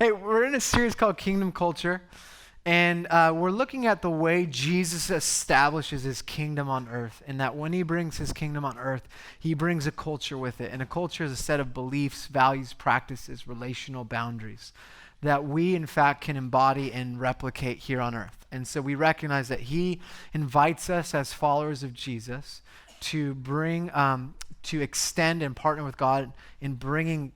Hey, we're in a series called Kingdom Culture, and we're looking at the way Jesus establishes his kingdom on earth, and that when he brings his kingdom on earth, he brings a culture with it. And a culture is a set of beliefs, values, practices, relational boundaries that we, in fact, can embody and replicate here on earth. And so we recognize that he invites us as followers of Jesus to bring, to extend and partner with God in bringing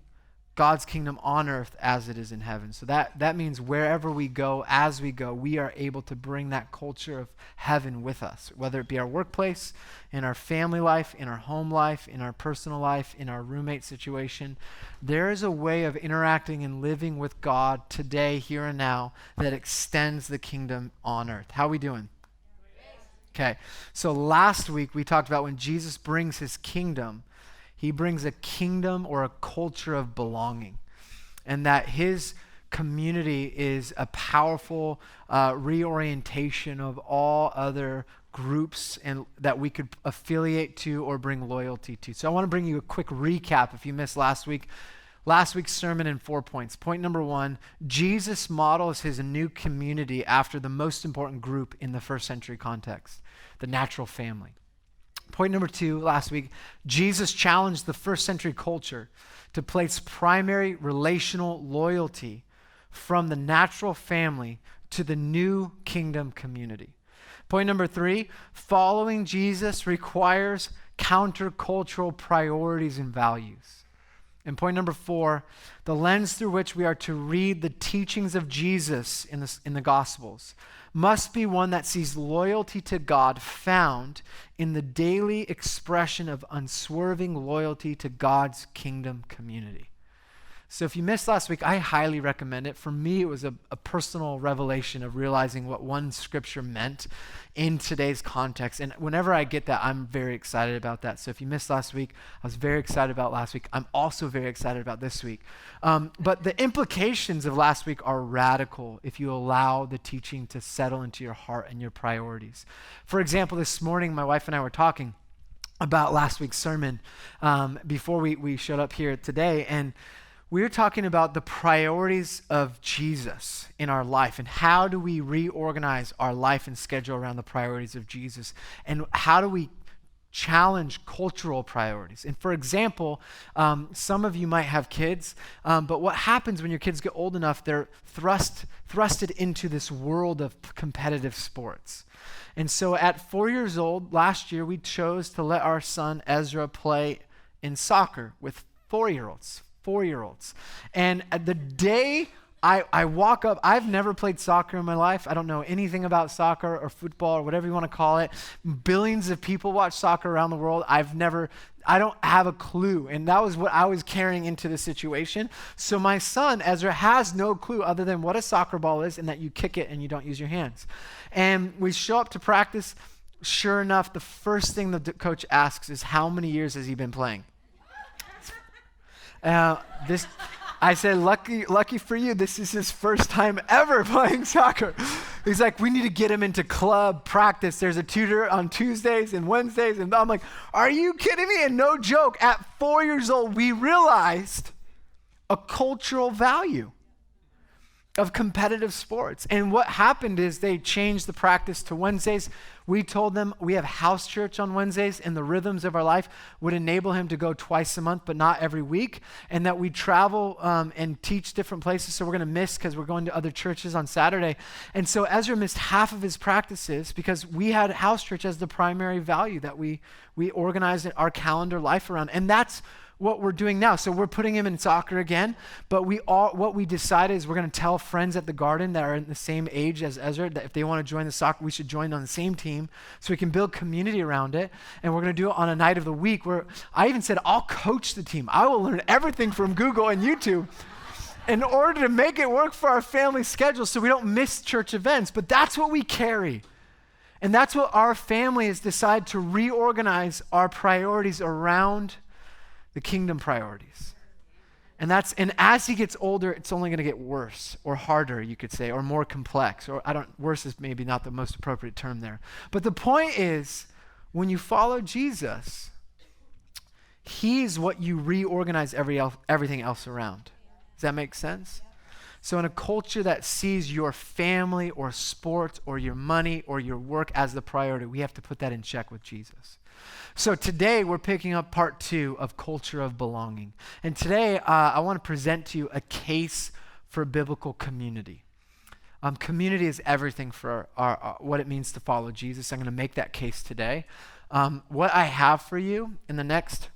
God's kingdom on earth as it is in heaven. So that means wherever we go, as we go, we are able to bring that culture of heaven with us, whether it be our workplace, in our family life, in our home life, in our personal life, in our roommate situation. There is a way of interacting and living with God today, here and now, that extends the kingdom on earth. How are we doing? Okay, so last week we talked about when Jesus brings his kingdom, he brings a kingdom or a culture of belonging, and that his community is a powerful reorientation of all other groups and that we could affiliate to or bring loyalty to. So I want to bring you a quick recap if you missed last week's sermon in 4 points. Point number 1, Jesus models his new community after the most important group in the first century context, the natural family. Point number 2, last week, Jesus challenged the first century culture to place primary relational loyalty from the natural family to the new kingdom community. Point number 3, following Jesus requires countercultural priorities and values. And point number 4, the lens through which we are to read the teachings of Jesus in the Gospels must be one that sees loyalty to God found in the daily expression of unswerving loyalty to God's kingdom community. So if you missed last week, I highly recommend it. For me, it was a personal revelation of realizing what one scripture meant in today's context. And whenever I get that, I'm very excited about that. So if you missed last week, I was very excited about last week. I'm also very excited about this week. But the implications of last week are radical if you allow the teaching to settle into your heart and your priorities. For example, this morning, my wife and I were talking about last week's sermon before we showed up here today. And we're talking about the priorities of Jesus in our life and how do we reorganize our life and schedule around the priorities of Jesus, and how do we challenge cultural priorities. And for example, some of you might have kids, but what happens when your kids get old enough, they're thrusted into this world of competitive sports. And so at 4 years old, last year, we chose to let our son Ezra play in soccer with 4-year-olds. And the day I walk up, I've never played soccer in my life. I don't know anything about soccer or football or whatever you want to call it. Billions of people watch soccer around the world. I don't have a clue. And that was what I was carrying into the situation. So my son, Ezra, has no clue other than what a soccer ball is and that you kick it and you don't use your hands. And we show up to practice. Sure enough, the first thing the coach asks is, how many years has he been playing? I said, lucky for you, this is his first time ever playing soccer. He's like, we need to get him into club practice. There's a tutor on Tuesdays and Wednesdays. And I'm like, are you kidding me? And no joke, at 4 years old, we realized a cultural value of competitive sports. And what happened is they changed the practice to Wednesdays. We told them we have house church on Wednesdays, and the rhythms of our life would enable him to go twice a month, but not every week, and that we travel and teach different places. So we're going to miss because we're going to other churches on Saturday. And so Ezra missed half of his practices because we had house church as the primary value that we organized our calendar life around. And that's what we're doing now. So we're putting him in soccer again, but what we decided is we're going to tell friends at the garden that are in the same age as Ezra that if they want to join the soccer, we should join on the same team so we can build community around it. And we're going to do it on a night of the week where I even said, I'll coach the team. I will learn everything from Google and YouTube in order to make it work for our family schedule so we don't miss church events. But that's what we carry. And that's what our family has decided to reorganize our priorities around the kingdom priorities. And as he gets older, it's only going to get worse or harder, you could say, or more complex. Or worse is maybe not the most appropriate term there. But the point is, when you follow Jesus, he's what you reorganize everything else around. Does that make sense? So in a culture that sees your family or sports or your money or your work as the priority, we have to put that in check with Jesus. So today we're picking up part 2 of culture of belonging. And today I want to present to you a case for biblical community. Community is everything for our what it means to follow Jesus. I'm going to make that case today. What I have for you in the next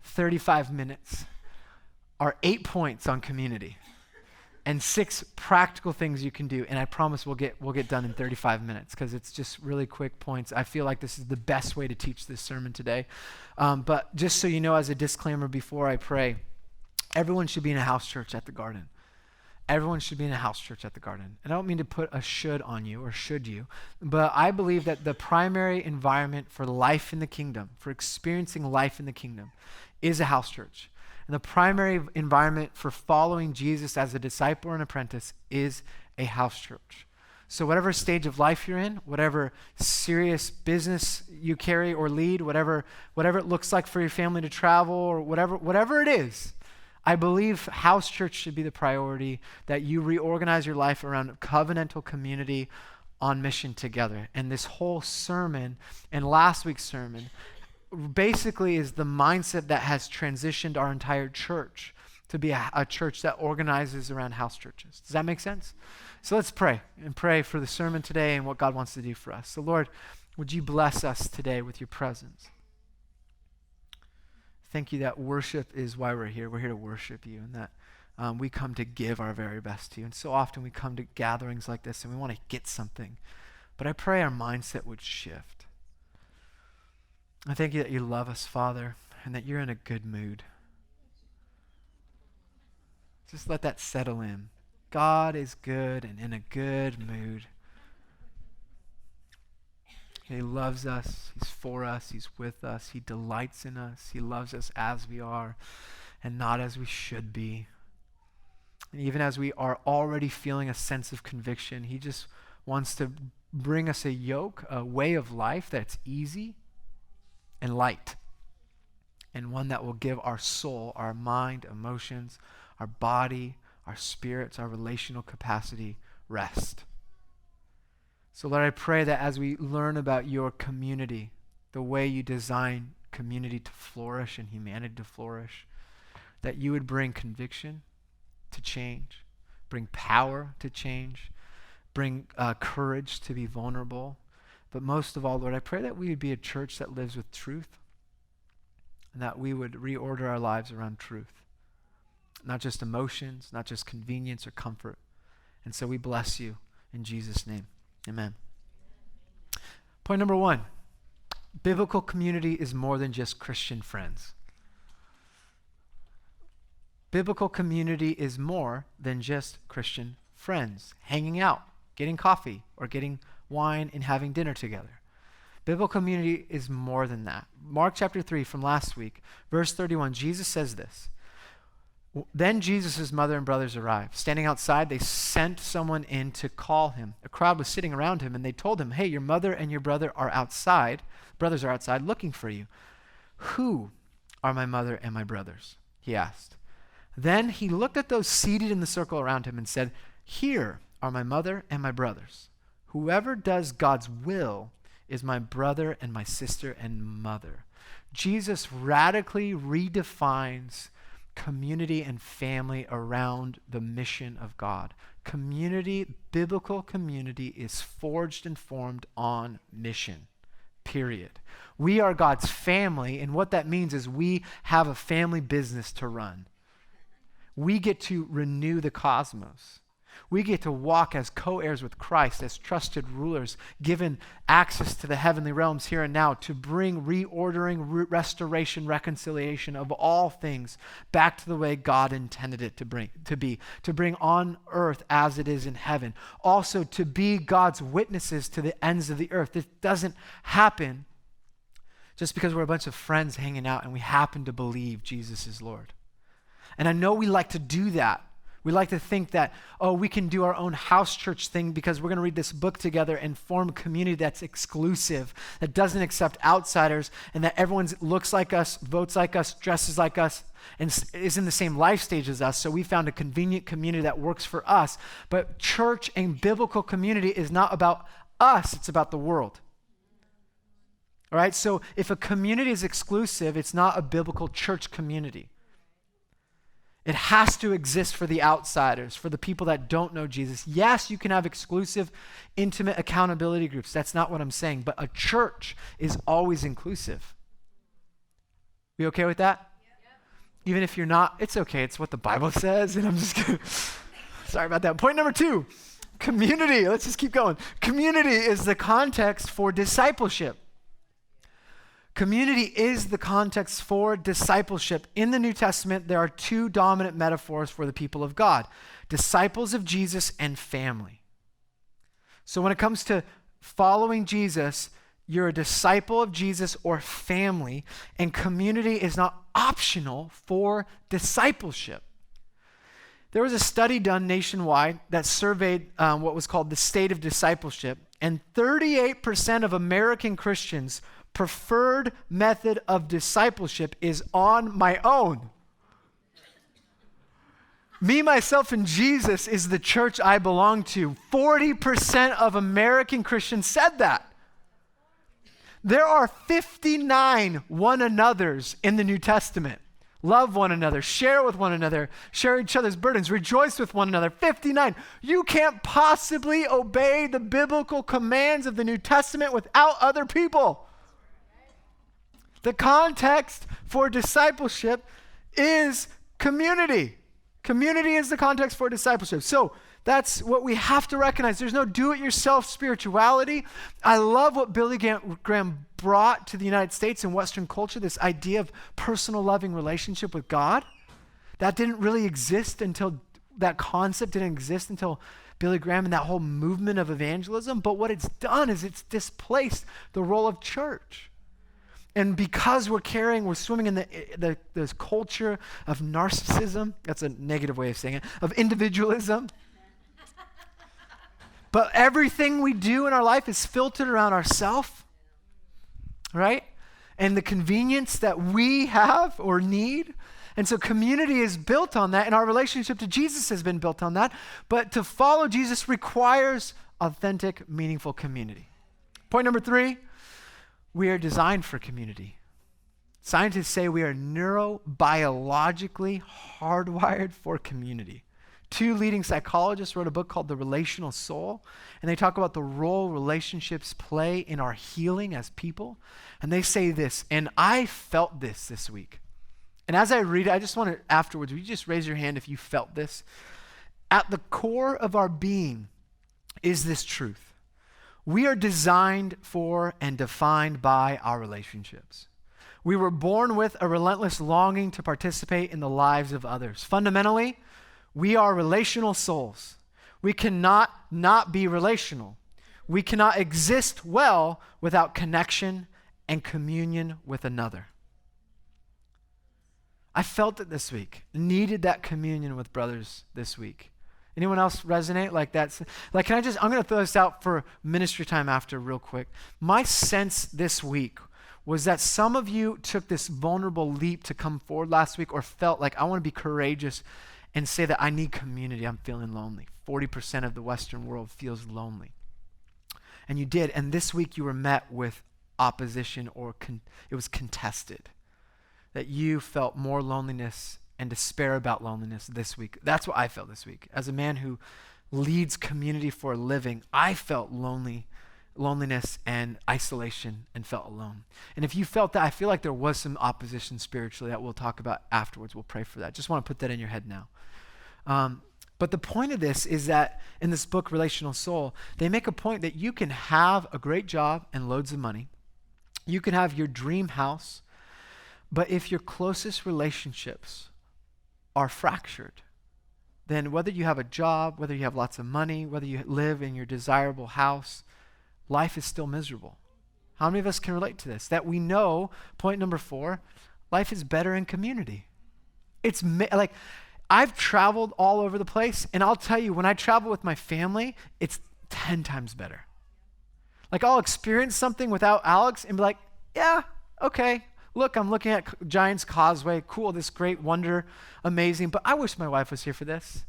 35 minutes are 8 points on community and 6 practical things you can do. And I promise we'll get done in 35 minutes because it's just really quick points. I feel like this is the best way to teach this sermon today. But just so you know, as a disclaimer before I pray, everyone should be in a house church at the Garden. Everyone should be in a house church at the Garden. And I don't mean to put a should on you or should you, but I believe that the primary environment for life in the kingdom, for experiencing life in the kingdom, is a house church. And the primary environment for following Jesus as a disciple or an apprentice is a house church. So whatever stage of life you're in, whatever serious business you carry or lead, whatever it looks like for your family to travel or whatever it is, I believe house church should be the priority, that you reorganize your life around covenantal community on mission together. And this whole sermon and last week's sermon basically is the mindset that has transitioned our entire church to be a church that organizes around house churches. Does that make sense? So let's pray and pray for the sermon today and what God wants to do for us. So Lord, would you bless us today with your presence? Thank you that worship is why we're here. We're here to worship you, and that we come to give our very best to you. And so often we come to gatherings like this and we want to get something. But I pray our mindset would shift. I thank you that you love us, Father, and that you're in a good mood. Just let that settle in. God is good and in a good mood. He loves us. He's for us. He's with us. He delights in us. He loves us as we are and not as we should be. And even as we are already feeling a sense of conviction, he just wants to bring us a yoke, a way of life that's easy and light, and one that will give our soul, our mind, emotions, our body, our spirits, our relational capacity rest. So Lord, I pray that as we learn about your community, the way you design community to flourish and humanity to flourish, that you would bring conviction to change, bring power to change, bring courage to be vulnerable. But most of all, Lord, I pray that we would be a church that lives with truth and that we would reorder our lives around truth, not just emotions, not just convenience or comfort. And so we bless you in Jesus' name. Amen. Point number 1, biblical community is more than just Christian friends. Biblical community is more than just Christian friends, hanging out, getting coffee, or getting wine and having dinner together. Biblical community is more than that. Mark chapter 3 from last week, verse 31, Jesus says this. Then Jesus' mother and brothers arrived. Standing outside, they sent someone in to call him. A crowd was sitting around him, and they told him, "Hey, your mother and your brothers are outside looking for you." "Who are my mother and my brothers?" he asked. Then he looked at those seated in the circle around him and said, "Here are my mother and my brothers. Whoever does God's will is my brother and my sister and mother." Jesus radically redefines community and family around the mission of God. Community, biblical community, is forged and formed on mission, period. We are God's family, and what that means is we have a family business to run. We get to renew the cosmos. We get to walk as co-heirs with Christ, as trusted rulers, given access to the heavenly realms here and now to bring reordering, restoration, reconciliation of all things back to the way God intended it to bring on earth as it is in heaven. Also to be God's witnesses to the ends of the earth. This doesn't happen just because we're a bunch of friends hanging out and we happen to believe Jesus is Lord. And I know we like to do that We like to think that, oh, we can do our own house church thing because we're going to read this book together and form a community that's exclusive, that doesn't accept outsiders, and that everyone looks like us, votes like us, dresses like us, and is in the same life stage as us. So we found a convenient community that works for us. But church and biblical community is not about us, it's about the world. All right, so if a community is exclusive, it's not a biblical church community. It has to exist for the outsiders, for the people that don't know Jesus. Yes, you can have exclusive, intimate accountability groups. That's not what I'm saying. But a church is always inclusive. You okay with that? Yeah. Even if you're not, it's okay. It's what the Bible says. And I'm just going to, sorry about that. Point number 2, community. Let's just keep going. Community is the context for discipleship. Community is the context for discipleship. In the New Testament, there are 2 dominant metaphors for the people of God: disciples of Jesus and family. So when it comes to following Jesus, you're a disciple of Jesus or family, and community is not optional for discipleship. There was a study done nationwide that surveyed what was called the state of discipleship, and 38% of American Christians' preferred method of discipleship is on my own. Me, myself, and Jesus is the church I belong to. 40% of American Christians said that. There are 59 one another's in the New Testament. Love one another, share with one another, share each other's burdens, rejoice with one another. 59. You can't possibly obey the biblical commands of the New Testament without other people. The context for discipleship is community. Community is the context for discipleship. So that's what we have to recognize. There's no do-it-yourself spirituality. I love what Billy Graham brought to the United States and Western culture, this idea of personal loving relationship with God. That didn't really exist until, that concept didn't exist until Billy Graham and that whole movement of evangelism. But what it's done is it's displaced the role of church. And because we're swimming in the culture of narcissism, that's a negative way of saying it, of individualism. But everything we do in our life is filtered around ourselves, right? And the convenience that we have or need. And so community is built on that, and our relationship to Jesus has been built on that. But to follow Jesus requires authentic, meaningful community. Point number 3. We are designed for community. Scientists say we are neurobiologically hardwired for community. 2 leading psychologists wrote a book called The Relational Soul, and they talk about the role relationships play in our healing as people. And they say this, and I felt this week. And as I read it, I just want to, afterwards, will you just raise your hand if you felt this? At the core of our being is this truth. We are designed for and defined by our relationships. We were born with a relentless longing to participate in the lives of others. Fundamentally, we are relational souls. We cannot not be relational. We cannot exist well without connection and communion with another. I felt it this week. Needed that communion with brothers this week. Anyone else resonate like that? Like, I'm going to throw this out for ministry time after real quick. My sense this week was that some of you took this vulnerable leap to come forward last week, or felt like, I want to be courageous and say that I need community. I'm feeling lonely. 40% of the Western world feels lonely. And you did. And this week you were met with opposition, or it was contested. That you felt more loneliness and despair about loneliness this week. That's what I felt this week. As a man who leads community for a living, I felt loneliness and isolation, and felt alone. And if you felt that, I feel like there was some opposition spiritually that we'll talk about afterwards. We'll pray for that. Just want to put that in your head now. But the point of this is that in this book, Relational Soul, they make a point that you can have a great job and loads of money. You can have your dream house, but if your closest relationships are fractured, then whether you have a job, whether you have lots of money, whether you live in your desirable house, life is still miserable. How many of us can relate to this? That we know, point number 4, life is better in community. It's like, I've traveled all over the place, and I'll tell you, when I travel with my family, it's 10 times better. Like, I'll experience something without Alex and be like, yeah, okay. Look, I'm looking at Giants Causeway. Cool, this great wonder, amazing. But I wish my wife was here for this.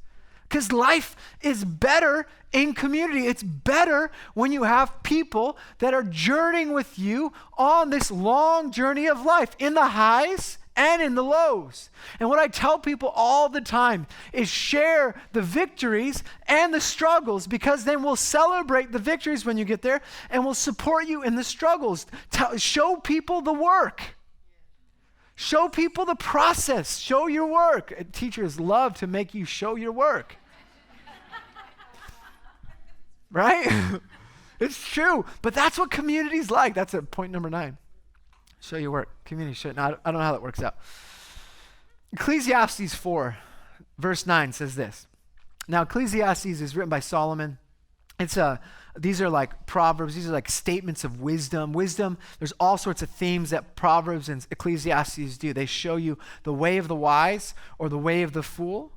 Because life is better in community. It's better when you have people that are journeying with you on this long journey of life, in the highs and in the lows. And what I tell people all the time is share the victories and the struggles, because then we'll celebrate the victories when you get there, and we'll support you in the struggles. Show people the work. Show people the process. Show your work. Teachers love to make you show your work. Right? It's true. But that's what community's like. That's point number 9. Show your work. Community show. Now, I don't know how that works out. Ecclesiastes 4, verse 9 says this. Now, Ecclesiastes is written by Solomon. These are like proverbs. These are like statements of wisdom. Wisdom, there's all sorts of themes that Proverbs and Ecclesiastes do. They show you the way of the wise or the way of the fool.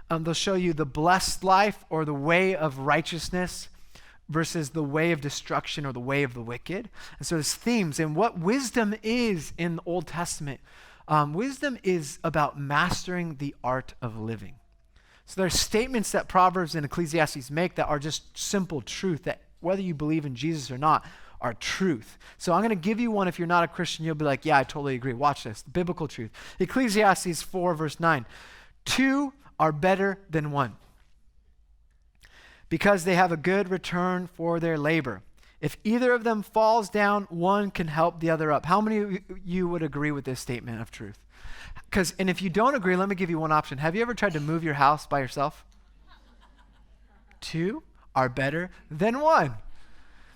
They'll show you the blessed life or the way of righteousness versus the way of destruction or the way of the wicked. And so there's themes. And what wisdom is in the Old Testament, wisdom is about mastering the art of living. So there's statements that Proverbs and Ecclesiastes make that are just simple truth, that whether you believe in Jesus or not, are truth. So I'm going to give you one. If you're not a Christian, you'll be like, yeah, I totally agree. Watch this. The biblical truth. Ecclesiastes 4, verse 9. 2 are better than 1, because they have a good return for their labor. If either of them falls down, one can help the other up. How many of you would agree with this statement of truth? And if you don't agree, let me give you one option. Have you ever tried to move your house by yourself? 2 are better than 1.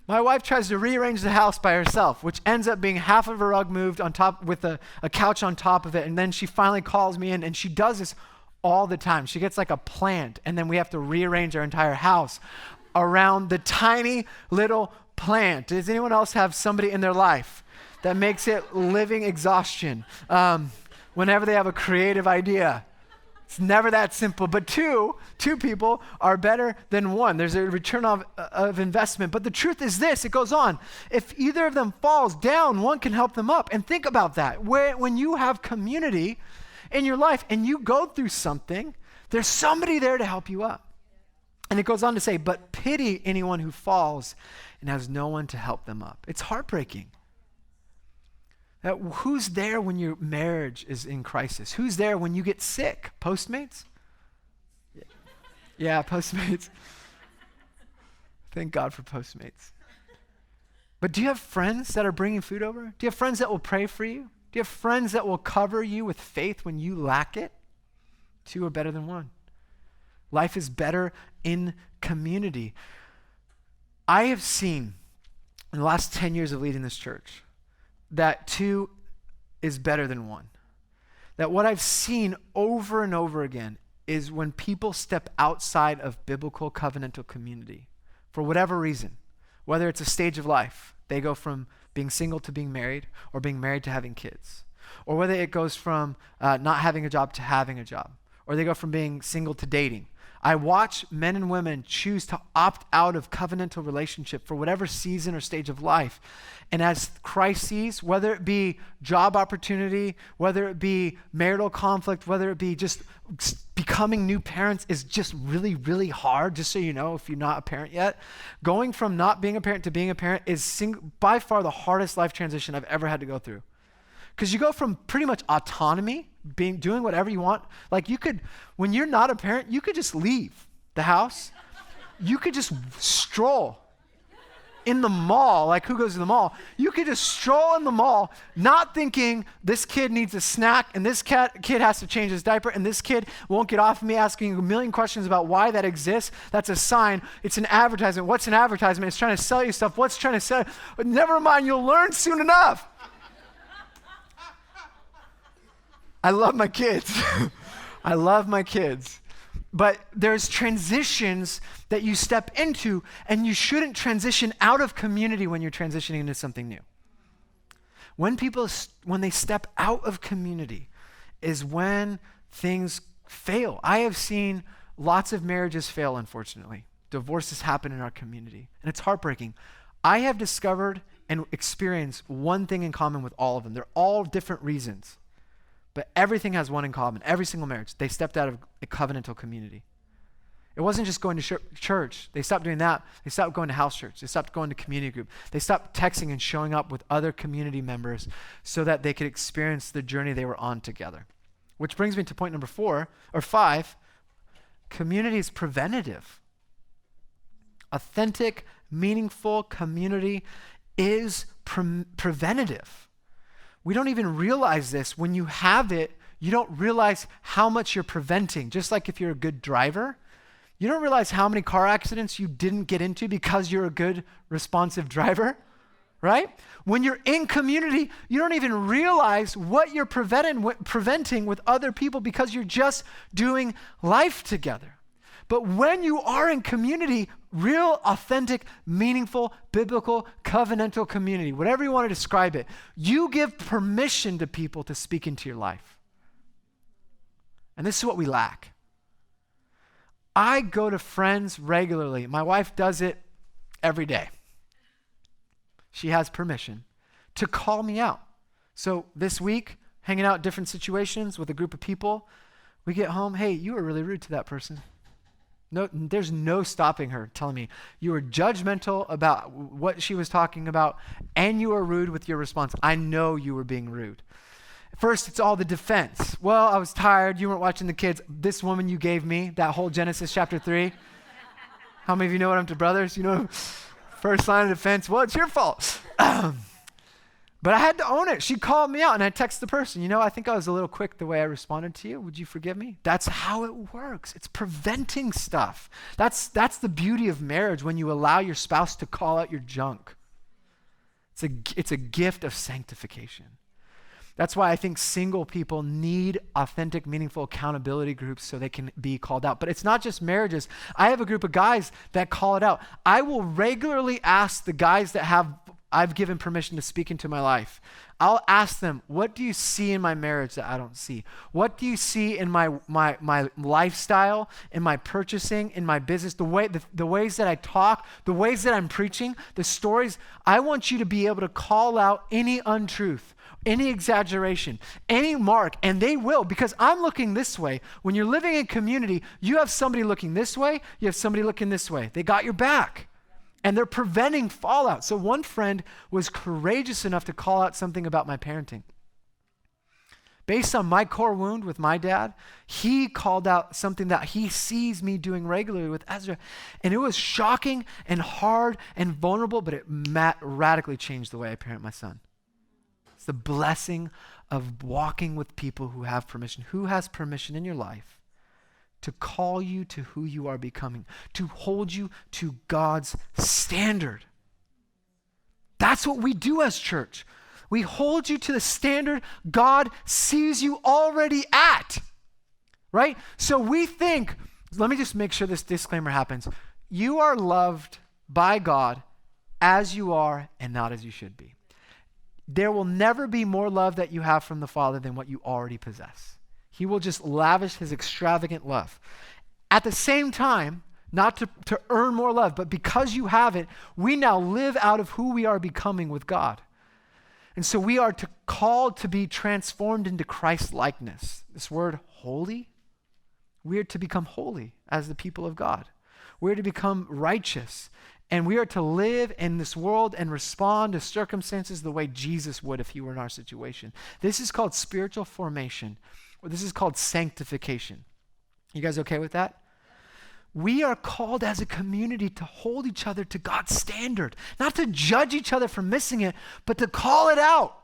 My wife tries to rearrange the house by herself, which ends up being half of a rug moved on top with a couch on top of it. And then she finally calls me in, and she does this all the time. She gets like a plant, and then we have to rearrange our entire house around the tiny little plant. Does anyone else have somebody in their life that makes it living exhaustion whenever they have a creative idea? It's never that simple. But two people are better than 1. There's a return of investment. But the truth is this, it goes on. If either of them falls down, one can help them up. And think about that. When you have community in your life and you go through something, there's somebody there to help you up. And it goes on to say, but pity anyone who falls and has no one to help them up. It's heartbreaking. Who's there when your marriage is in crisis? Who's there when you get sick? Postmates? Yeah, Postmates. Thank God for Postmates. But do you have friends that are bringing food over? Do you have friends that will pray for you? Do you have friends that will cover you with faith when you lack it? 2 are better than 1. Life is better in community. I have seen in the last 10 years of leading this church that 2 is better than 1. That what I've seen over and over again is when people step outside of biblical covenantal community, for whatever reason, whether it's a stage of life, they go from being single to being married, or being married to having kids, or whether it goes from not having a job to having a job, or they go from being single to dating. I watch men and women choose to opt out of covenantal relationship for whatever season or stage of life. And as crises, whether it be job opportunity, whether it be marital conflict, whether it be just becoming new parents is just really, really hard, just so you know, if you're not a parent yet. Going from not being a parent to being a parent is by far the hardest life transition I've ever had to go through. Because you go from pretty much autonomy, doing whatever you want. Like you could, when you're not a parent, you could just leave the house. You could just stroll in the mall. Like who goes to the mall? You could just stroll in the mall, not thinking this kid needs a snack and this kid has to change his diaper and this kid won't get off of me asking a million questions about why that exists. That's a sign. It's an advertisement. What's an advertisement? It's trying to sell you stuff. What's trying to sell? But never mind, you'll learn soon enough. I love my kids. I love my kids. But there's transitions that you step into, and you shouldn't transition out of community when you're transitioning into something new. When they step out of community is when things fail. I have seen lots of marriages fail, unfortunately. Divorces happen in our community, and it's heartbreaking. I have discovered and experienced one thing in common with all of them. They're all different reasons, but everything has one in common. Every single marriage, they stepped out of a covenantal community. It wasn't just going to church. They stopped doing that. They stopped going to house church. They stopped going to community group. They stopped texting and showing up with other community members so that they could experience the journey they were on together. Which brings me to point number 5. Community is preventative. Authentic, meaningful community is preventative. We don't even realize this. When you have it, you don't realize how much you're preventing. Just like if you're a good driver, you don't realize how many car accidents you didn't get into because you're a good, responsive driver, right? When you're in community, you don't even realize what you're preventing with other people because you're just doing life together. But when you are in community, real, authentic, meaningful, biblical, covenantal community, whatever you want to describe it, you give permission to people to speak into your life. And this is what we lack. I go to friends regularly. My wife does it every day. She has permission to call me out. So this week, hanging out different situations with a group of people, we get home, hey, you were really rude to that person. No, there's no stopping her telling me you were judgmental about what she was talking about and you were rude with your response. I know you were being rude. First, it's all the defense. Well, I was tired. You weren't watching the kids. This woman you gave me, that whole Genesis chapter 3. How many of you know what I'm to brothers? You know, first line of defense. Well, it's your fault. But I had to own it. She called me out and I texted the person, I think I was a little quick the way I responded to you. Would you forgive me? That's how it works. It's preventing stuff. That's the beauty of marriage when you allow your spouse to call out your junk. It's a gift of sanctification. That's why I think single people need authentic, meaningful accountability groups so they can be called out. But it's not just marriages. I have a group of guys that call it out. I will regularly ask the guys that I've given permission to speak into my life. I'll ask them, what do you see in my marriage that I don't see? What do you see in my lifestyle, in my purchasing, in my business, the ways that I talk, the ways that I'm preaching, the stories? I want you to be able to call out any untruth, any exaggeration, any mark, and they will, because I'm looking this way. When you're living in community, you have somebody looking this way, you have somebody looking this way. They got your back. And they're preventing fallout. So one friend was courageous enough to call out something about my parenting. Based on my core wound with my dad, he called out something that he sees me doing regularly with Ezra. And it was shocking and hard and vulnerable, but it radically changed the way I parent my son. It's the blessing of walking with people who have permission. Who has permission in your life to call you to who you are becoming, to hold you to God's standard? That's what we do as church. We hold you to the standard God sees you already at, right? So we think, let me just make sure this disclaimer happens. You are loved by God as you are and not as you should be. There will never be more love that you have from the Father than what you already possess. He will just lavish his extravagant love. At the same time, not to earn more love, but because you have it, we now live out of who we are becoming with God. And so we are called to be transformed into Christ likeness. This word holy, we are to become holy as the people of God. We're to become righteous. And we are to live in this world and respond to circumstances the way Jesus would if he were in our situation. This is called spiritual formation. Or this is called sanctification. You guys okay with that? We are called as a community to hold each other to God's standard, not to judge each other for missing it, but to call it out.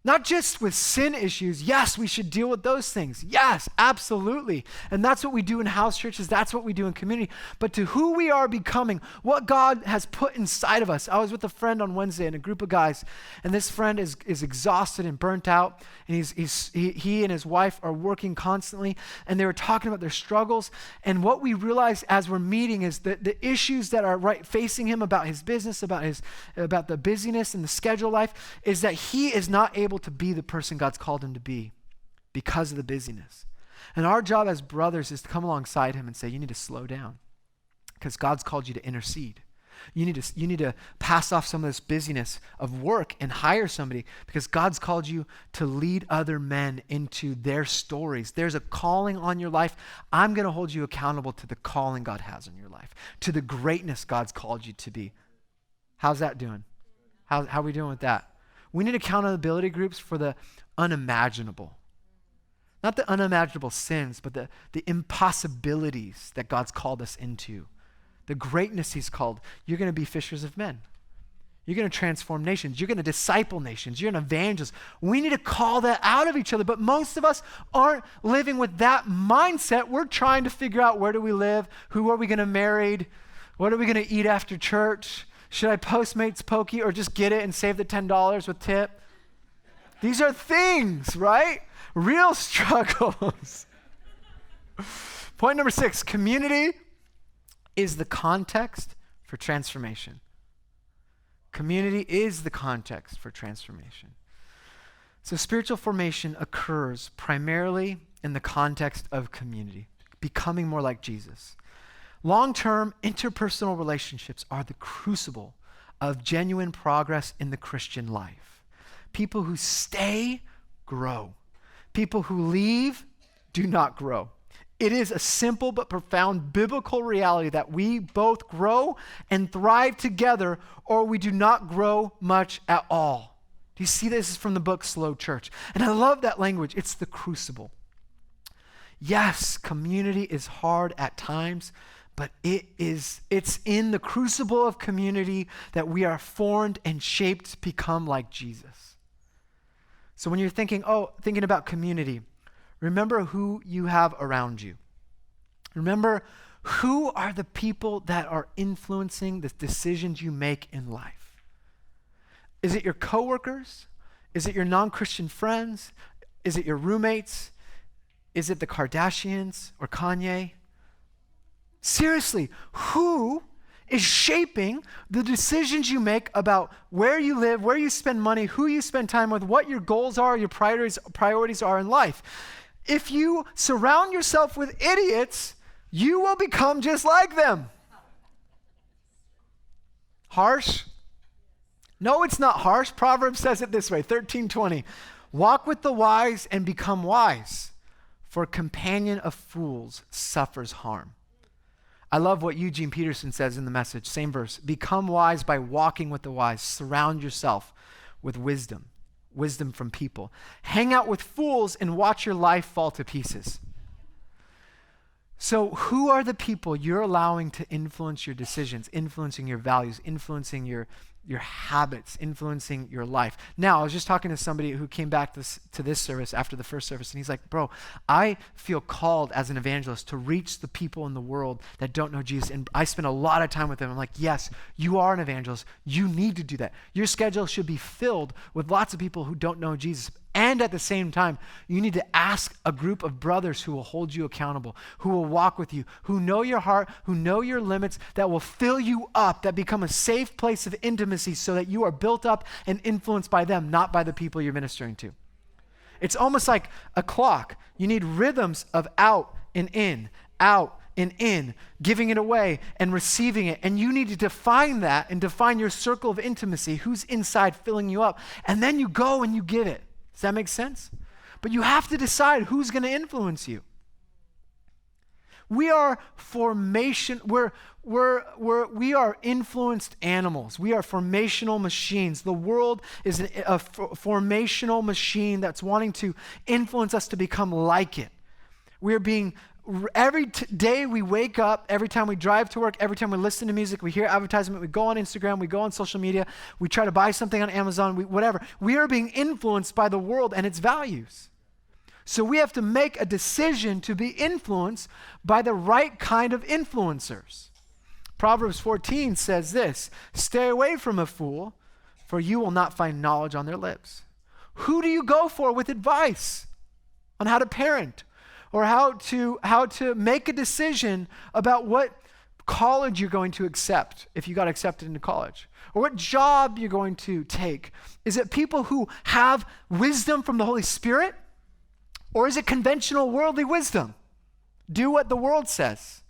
Not just with sin issues. Yes, we should deal with those things. Yes, absolutely. And that's what we do in house churches. That's what we do in community. But to who we are becoming, what God has put inside of us. I was with a friend on Wednesday and a group of guys, and this friend is exhausted and burnt out, and he and his wife are working constantly, and they were talking about their struggles. And what we realized as we're meeting is that the issues that are facing him about his business, about the busyness and the schedule life, is that he is not able to be the person God's called him to be because of the busyness. And our job as brothers is to come alongside him and say, you need to slow down because God's called you to intercede. You need to pass off some of this busyness of work and hire somebody because God's called you to lead other men into their stories. There's a calling on your life. I'm going to hold you accountable to the calling God has in your life, to the greatness God's called you to be. How's that doing? How are we doing with that? We need accountability groups for the unimaginable. Not the unimaginable sins, but the impossibilities that God's called us into. The greatness he's called. You're going to be fishers of men. You're going to transform nations. You're going to disciple nations. You're an evangelist. We need to call that out of each other, but most of us aren't living with that mindset. We're trying to figure out, where do we live? Who are we going to marry? What are we going to eat after church? Should I Postmates Pokey or just get it and save the $10 with tip? These are things, right? Real struggles. Point number 6, community is the context for transformation. Community is the context for transformation. So spiritual formation occurs primarily in the context of community, becoming more like Jesus. Long-term interpersonal relationships are the crucible of genuine progress in the Christian life. People who stay, grow. People who leave do not grow. It is a simple but profound biblical reality that we both grow and thrive together, or we do not grow much at all. Do you see this? This is from the book Slow Church. And I love that language. It's the crucible. Yes, community is hard at times, but it's in the crucible of community that we are formed and shaped to become like Jesus. So when you're thinking about community, remember who you have around you. Remember who are the people that are influencing the decisions you make in life. Is it your coworkers? Is it your non-Christian friends? Is it your roommates? Is it the Kardashians or Kanye? Seriously, who is shaping the decisions you make about where you live, where you spend money, who you spend time with, what your goals are, your priorities are in life? If you surround yourself with idiots, you will become just like them. Harsh? No, it's not harsh. Proverbs says it this way, 13:20. Walk with the wise and become wise, for a companion of fools suffers harm. I love what Eugene Peterson says in the Message, same verse. Become wise by walking with the wise. Surround yourself with wisdom from people. Hang out with fools and watch your life fall to pieces. So who are the people you're allowing to influence your decisions, influencing your values, influencing your habits, influencing your life? Now, I was just talking to somebody who came back to this service after the first service, and he's like, bro, I feel called as an evangelist to reach the people in the world that don't know Jesus, and I spend a lot of time with them. I'm like, yes, you are an evangelist. You need to do that. Your schedule should be filled with lots of people who don't know Jesus. And at the same time, you need to ask a group of brothers who will hold you accountable, who will walk with you, who know your heart, who know your limits, that will fill you up, that become a safe place of intimacy so that you are built up and influenced by them, not by the people you're ministering to. It's almost like a clock. You need rhythms of out and in, giving it away and receiving it. And you need to define that and define your circle of intimacy, who's inside filling you up. And then you go and you give it. Does that make sense? But you have to decide who's going to influence you. We are we are influenced animals. We are formational machines. The world is a formational machine that's wanting to influence us to become like it. Every day we wake up, every time we drive to work, every time we listen to music, we hear advertisement, we go on Instagram, we go on social media, we try to buy something on Amazon, whatever. We are being influenced by the world and its values. So we have to make a decision to be influenced by the right kind of influencers. Proverbs 14 says this, stay away from a fool, for you will not find knowledge on their lips. Who do you go for with advice on how to parent? Or how to make a decision about what college you're going to accept if you got accepted into college, or what job you're going to take? Is it people who have wisdom from the Holy Spirit, Or is it conventional worldly wisdom? Do what the world says.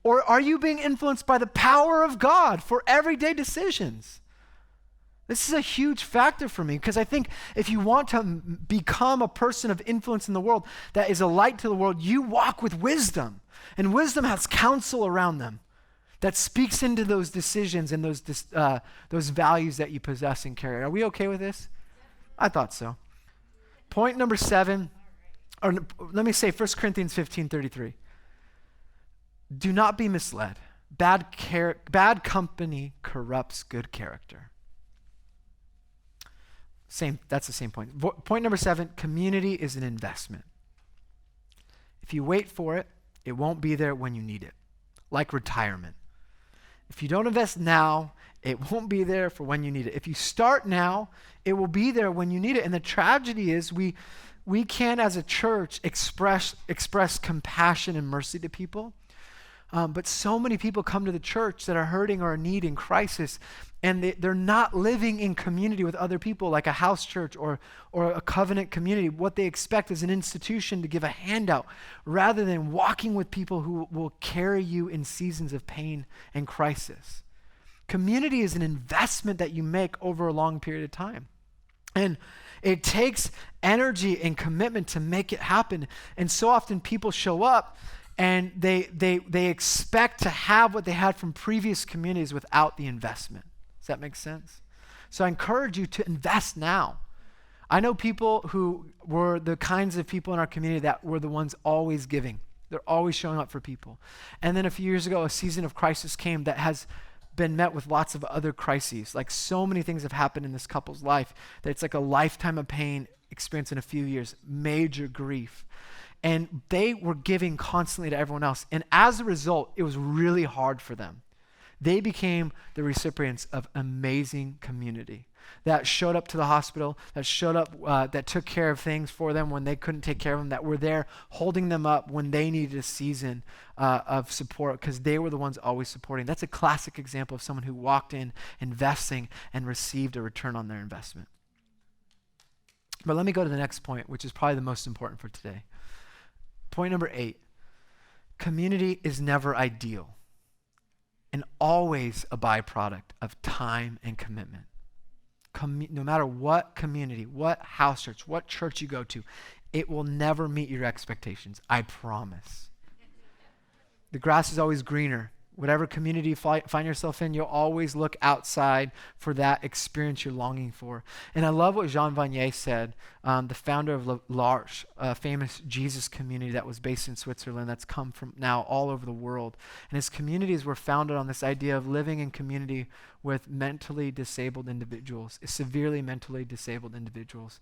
Or are you being influenced by the power of God for everyday decisions? This is a huge factor for me, because I think if you want to become a person of influence in the world that is a light to the world, you walk with wisdom. And wisdom has counsel around them that speaks into those decisions and those values that you possess and carry. Are we okay with this? I thought so. Point number 7, or let me say 1 Corinthians 15:33. Do not be misled. Bad company corrupts good character. That's the same point. Point number 7, community is an investment. If you wait for it, it won't be there when you need it. Like retirement. If you don't invest now, it won't be there for when you need it. If you start now, it will be there when you need it. And the tragedy is we can, as a church, express compassion and mercy to people. But so many people come to the church that are hurting or in need, in crisis, and they're not living in community with other people like a house church or a covenant community. What they expect is an institution to give a handout rather than walking with people who will carry you in seasons of pain and crisis. Community is an investment that you make over a long period of time. And it takes energy and commitment to make it happen. And so often people show up and they expect to have what they had from previous communities without the investment. Does that make sense? So I encourage you to invest now. I know people who were the kinds of people in our community that were the ones always giving. They're always showing up for people. And then a few years ago, a season of crisis came that has been met with lots of other crises. Like, so many things have happened in this couple's life that it's like a lifetime of pain experienced in a few years, major grief. And they were giving constantly to everyone else. And as a result, it was really hard for them. They became the recipients of amazing community that showed up to the hospital, that showed up, that took care of things for them when they couldn't take care of them, that were there holding them up when they needed a season of support, because they were the ones always supporting. That's a classic example of someone who walked in investing and received a return on their investment. But let me go to the next point, which is probably the most important for today. Point number 8, community is never ideal and always a byproduct of time and commitment. No matter what community, what house church, what church you go to, it will never meet your expectations. I promise. The grass is always greener. Whatever community you find yourself in, you'll always look outside for that experience you're longing for. And I love what Jean Vanier said, the founder of L'Arche, a famous Jesus community that was based in Switzerland that's come from now all over the world. And his communities were founded on this idea of living in community with mentally disabled individuals, severely mentally disabled individuals,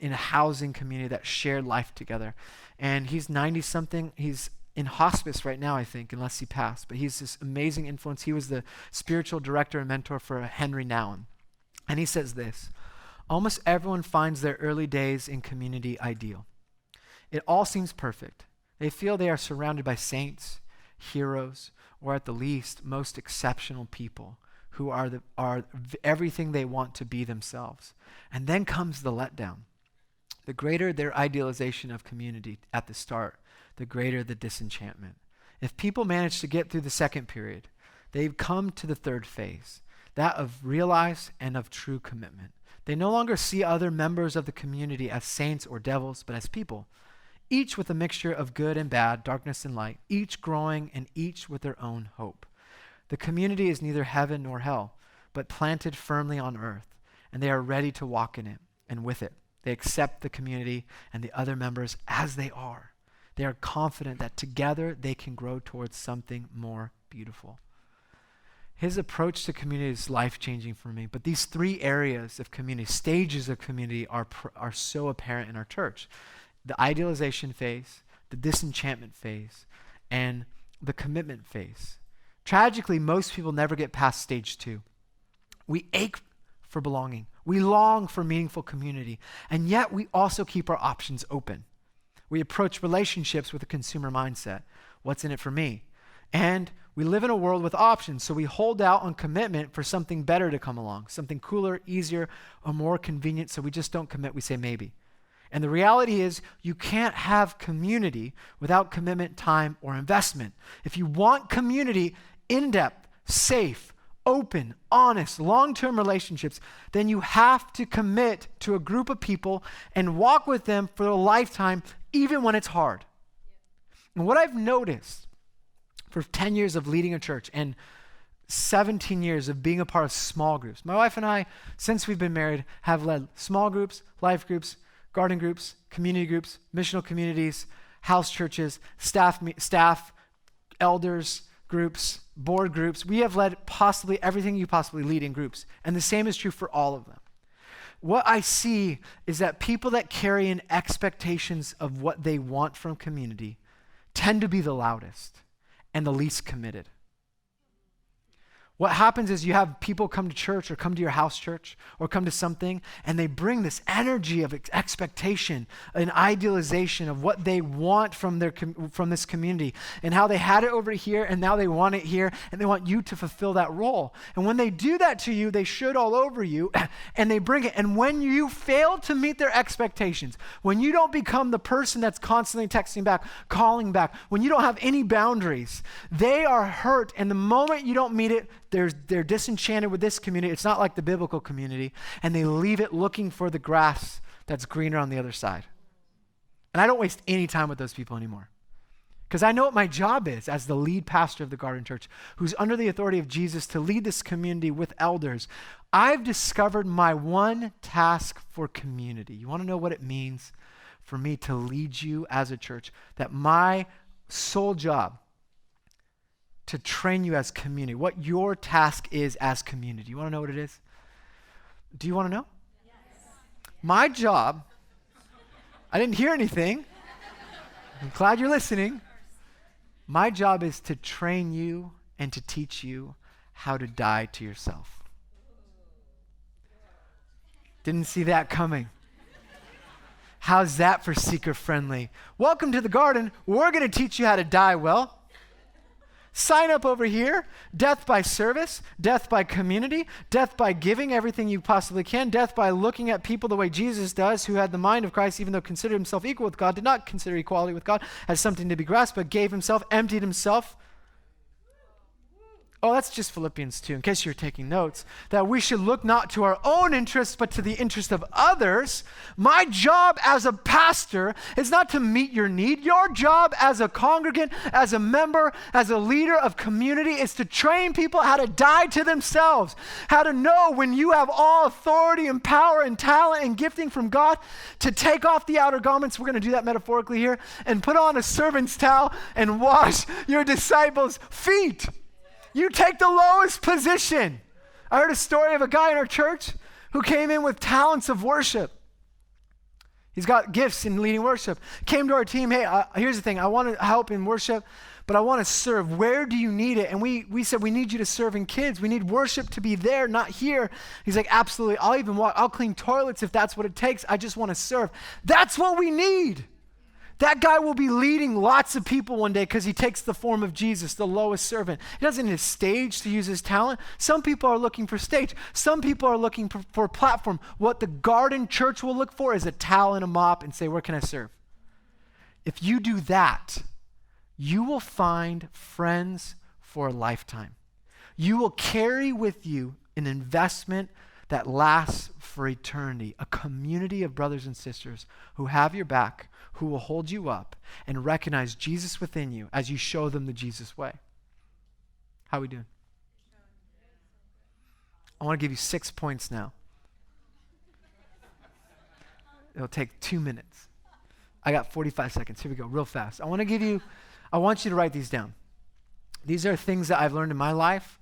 in a housing community that shared life together. And he's 90-something. He's in hospice right now, I think, unless he passed. But he's this amazing influence. He was the spiritual director and mentor for Henry Nouwen. And he says this: almost everyone finds their early days in community ideal. It all seems perfect. They feel they are surrounded by saints, heroes, or at the least, most exceptional people who are everything they want to be themselves. And then comes the letdown. The greater their idealization of community at the start, the greater the disenchantment. If people manage to get through the second period, they've come to the third phase, that of realize and of true commitment. They no longer see other members of the community as saints or devils, but as people, each with a mixture of good and bad, darkness and light, each growing and each with their own hope. The community is neither heaven nor hell, but planted firmly on earth, and they are ready to walk in it and with it. They accept the community and the other members as they are. They are confident that together they can grow towards something more beautiful. His approach to community is life-changing for me. But these 3 areas of community, stages of community, are so apparent in our church. The idealization phase, the disenchantment phase, and the commitment phase. Tragically, most people never get past stage 2. We ache for belonging. We long for meaningful community. And yet we also keep our options open. We approach relationships with a consumer mindset. What's in it for me? And we live in a world with options, so we hold out on commitment for something better to come along, something cooler, easier, or more convenient, so we just don't commit. We say maybe. And the reality is you can't have community without commitment, time, or investment. If you want community, in-depth, safe, open, honest, long-term relationships, then you have to commit to a group of people and walk with them for a lifetime, even when it's hard. And what I've noticed for 10 years of leading a church and 17 years of being a part of small groups, my wife and I, since we've been married, have led small groups, life groups, community groups, missional communities, house churches, staff, elders groups, board groups. We have led possibly everything you possibly lead in groups. And the same is true for all of them. What I see is that people that carry in expectations of what they want from community tend to be the loudest and the least committed. What happens is you have people come to church or come to your house church or come to something, and they bring this energy of expectation, an idealization of what they want from this community and how they had it over here and now they want it here, and they want you to fulfill that role. And when they do that to you, they should all over you and they bring it. And when you fail to meet their expectations, when you don't become the person that's constantly texting back, calling back, when you don't have any boundaries, they are hurt. And the moment you don't meet it, they're disenchanted with this community. It's not like the biblical community, and they leave it looking for the grass that's greener on the other side. And I don't waste any time with those people anymore, because I know what my job is as the lead pastor of the Garden Church, who's under the authority of Jesus to lead this community with elders. I've discovered my one task for community. You want to know what it means for me to lead you as a church? That my sole job to train you as community, what your task is as community. You want to know what it is? Do you want to know? Yes. My job, I didn't hear anything. I'm glad you're listening. My job is to train you and to teach you how to die to yourself. Didn't see that coming. How's that for seeker friendly? Welcome to the garden. We're going to teach you how to die well. Sign up over here. Death by service, death by community, death by giving everything you possibly can, death by looking at people the way Jesus does, who had the mind of Christ, even though considered himself equal with God, did not consider equality with God as something to be grasped, but gave himself, emptied himself. Oh, that's just Philippians 2, in case you're taking notes, that we should look not to our own interests, but to the interest of others. My job as a pastor is not to meet your need. Your job as a congregant, as a member, as a leader of community is to train people how to die to themselves, how to know when you have all authority and power and talent and gifting from God, to take off the outer garments, we're going to do that metaphorically here, and put on a servant's towel and wash your disciples' feet. You take the lowest position. I heard a story of a guy in our church who came in with talents of worship. He's got gifts in leading worship. Came to our team, hey, here's the thing. I want to help in worship, but I want to serve. Where do you need it? And we said, we need you to serve in kids. We need worship to be there, not here. He's like, absolutely. I'll clean toilets if that's what it takes. I just want to serve. That's what we need. That guy will be leading lots of people one day because he takes the form of Jesus, the lowest servant. He doesn't need a stage to use his talent. Some people are looking for stage. Some people are looking for a platform. What the Garden Church will look for is a towel and a mop and say, where can I serve? If you do that, you will find friends for a lifetime. You will carry with you an investment that lasts for eternity, a community of brothers and sisters who have your back, who will hold you up and recognize Jesus within you as you show them the Jesus way. How are we doing? I want to give you 6 points now. It'll take 2 minutes. I got 45 seconds. Here we go, real fast. I want you to write these down. These are things that I've learned in my life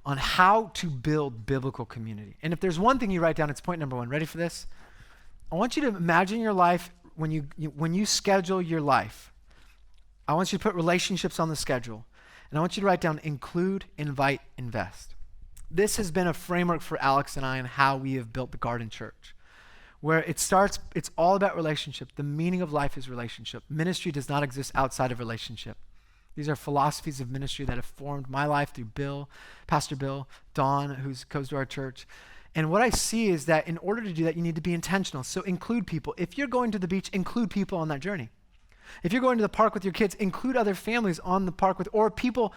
on how to build biblical community. And if there's one thing you write down, it's point number 1. Ready for this? I want you to imagine your life when you schedule your life. I want you to put relationships on the schedule. And I want you to write down include, invite, invest. This has been a framework for Alex and I on how we have built the Garden Church, where it's all about relationship. The meaning of life is relationship. Ministry does not exist outside of relationship. These are philosophies of ministry that have formed my life through Pastor Bill, Dawn, who goes to our church. And what I see is that in order to do that, you need to be intentional. So include people. If you're going to the beach, include people on that journey. If you're going to the park with your kids, include other families on the park or people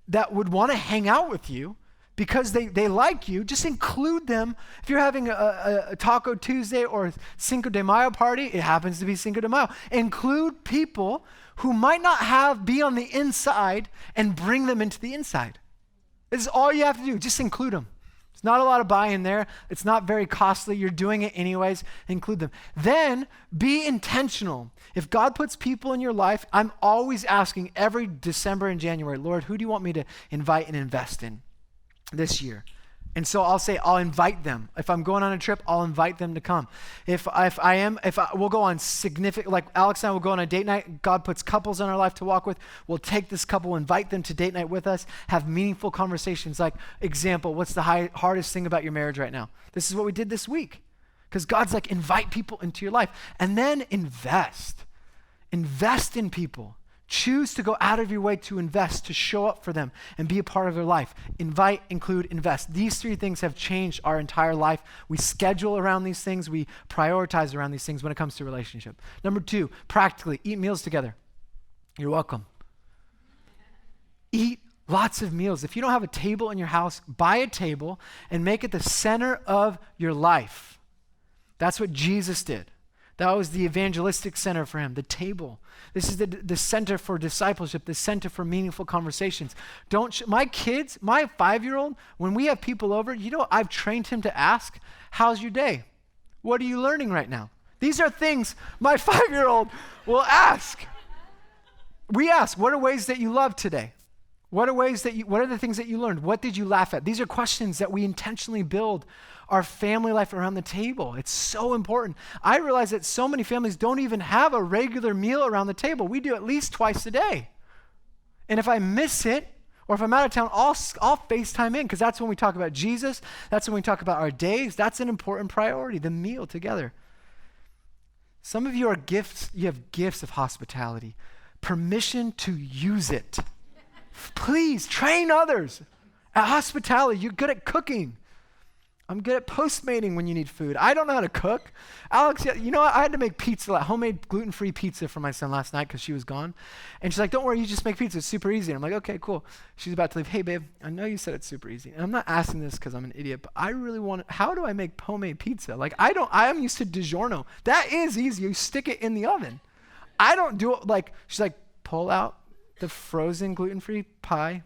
that would want to hang out with you because they like you. Just include them. If you're having a Taco Tuesday or Cinco de Mayo party, it happens to be Cinco de Mayo. Include people who might not be on the inside and bring them into the inside. This is all you have to do. Just include them. It's not a lot of buy-in there. It's not very costly. You're doing it anyways. Include them. Then be intentional. If God puts people in your life, I'm always asking every December and January, Lord, who do you want me to invite and invest in this year? And so I'll say, I'll invite them. If I'm going on a trip, I'll invite them to come. We'll go on significant, like Alex and I will go on a date night. God puts couples in our life to walk with. We'll take this couple, invite them to date night with us, have meaningful conversations. Like, example, what's the hardest thing about your marriage right now? This is what we did this week. Because God's like, invite people into your life. And then invest. Invest in people. Choose to go out of your way to invest, to show up for them and be a part of their life. Invite, include, invest. These three things have changed our entire life. We schedule around these things. We prioritize around these things when it comes to relationship. Number 2, practically, eat meals together. You're welcome. Eat lots of meals. If you don't have a table in your house, buy a table and make it the center of your life. That's what Jesus did. That was the evangelistic center for him, the table. This is the center for discipleship, the center for meaningful conversations. My kids, my 5-year-old, when we have people over, I've trained him to ask, how's your day? What are you learning right now? These are things my 5-year-old will ask. We ask, what are ways that you love today? What are the things that you learned? What did you laugh at? These are questions that we intentionally build our family life around the table. It's so important. I realize that so many families don't even have a regular meal around the table. We do at least twice a day. And if I miss it, or if I'm out of town, I'll FaceTime in, because that's when we talk about Jesus. That's when we talk about our days. That's an important priority, the meal together. Some of you have gifts of hospitality. Permission to use it. Please train others at hospitality. You're good at cooking. I'm good at postmating when you need food. I don't know how to cook. Alex, I had to make pizza, like homemade gluten-free pizza for my son last night because she was gone. And she's like, don't worry, you just make pizza. It's super easy. And I'm like, okay, cool. She's about to leave. Hey, babe, I know you said it's super easy. And I'm not asking this because I'm an idiot, but I really how do I make homemade pizza? Like, I am used to DiGiorno. That is easy. You stick it in the oven. I don't do it she's like, pull out the frozen gluten-free pie,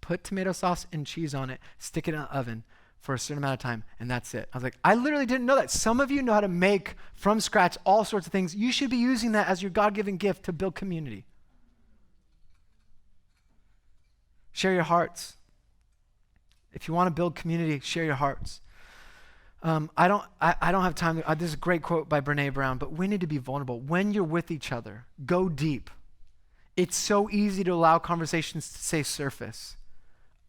put tomato sauce and cheese on it, stick it in the oven for a certain amount of time, and that's it. I was like, I literally didn't know that. Some of you know how to make from scratch all sorts of things. You should be using that as your God-given gift to build community. Share your hearts. If you want to build community, share your hearts. I don't have time. This is a great quote by Brene Brown, but we need to be vulnerable. When you're with each other, go deep. It's so easy to allow conversations to say surface.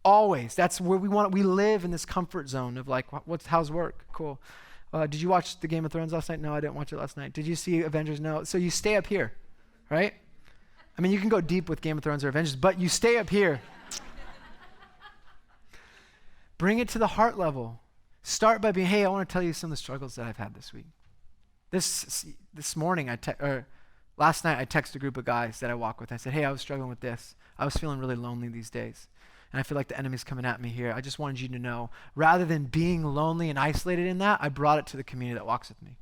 Always. That's where we live in this comfort zone of like, how's work? Cool. Did you watch the Game of Thrones last night? No, I didn't watch it last night. Did you see Avengers? No. So you stay up here, right? I mean, you can go deep with Game of Thrones or Avengers, but you stay up here. Bring it to the heart level. Start by being, hey, I want to tell you some of the struggles that I've had this week. This morning, last night, I texted a group of guys that I walk with. I said, hey, I was struggling with this. I was feeling really lonely these days. And I feel like the enemy's coming at me here. I just wanted you to know, rather than being lonely and isolated in that, I brought it to the community that walks with me.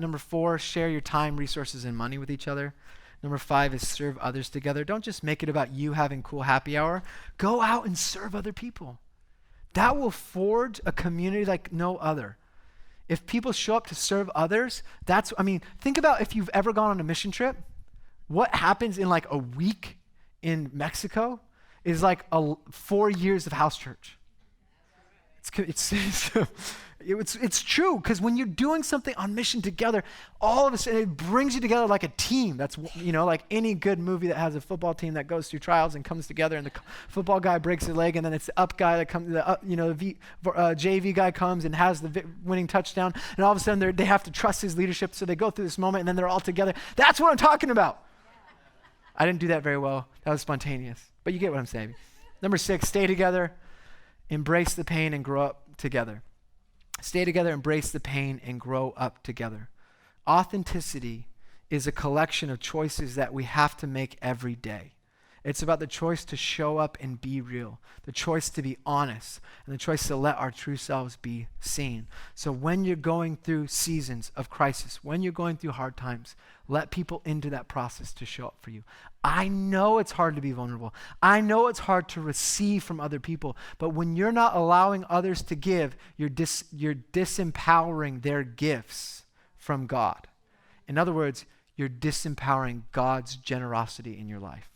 Number 4, share your time, resources, and money with each other. Number 5 is serve others together. Don't just make it about you having cool happy hour. Go out and serve other people. That will forge a community like no other. If people show up to serve others, think about if you've ever gone on a mission trip. What happens in like a week in Mexico is like 4 years of house church. It's true, because when you're doing something on mission together, all of a sudden it brings you together like a team. That's, like any good movie that has a football team that goes through trials and comes together, and the football guy breaks his leg, and then it's the up guy that comes, JV guy comes and has the winning touchdown, and all of a sudden they have to trust his leadership, so they go through this moment, and then they're all together. That's what I'm talking about. I didn't do that very well. That was spontaneous, but you get what I'm saying. Number 6, stay together. Embrace the pain and grow up together. Stay together, embrace the pain, and grow up together. Authenticity is a collection of choices that we have to make every day. It's about the choice to show up and be real, the choice to be honest, and the choice to let our true selves be seen. So when you're going through seasons of crisis, when you're going through hard times, let people into that process to show up for you. I know it's hard to be vulnerable. I know it's hard to receive from other people, but when you're not allowing others to give, you're disempowering their gifts from God. In other words, you're disempowering God's generosity in your life.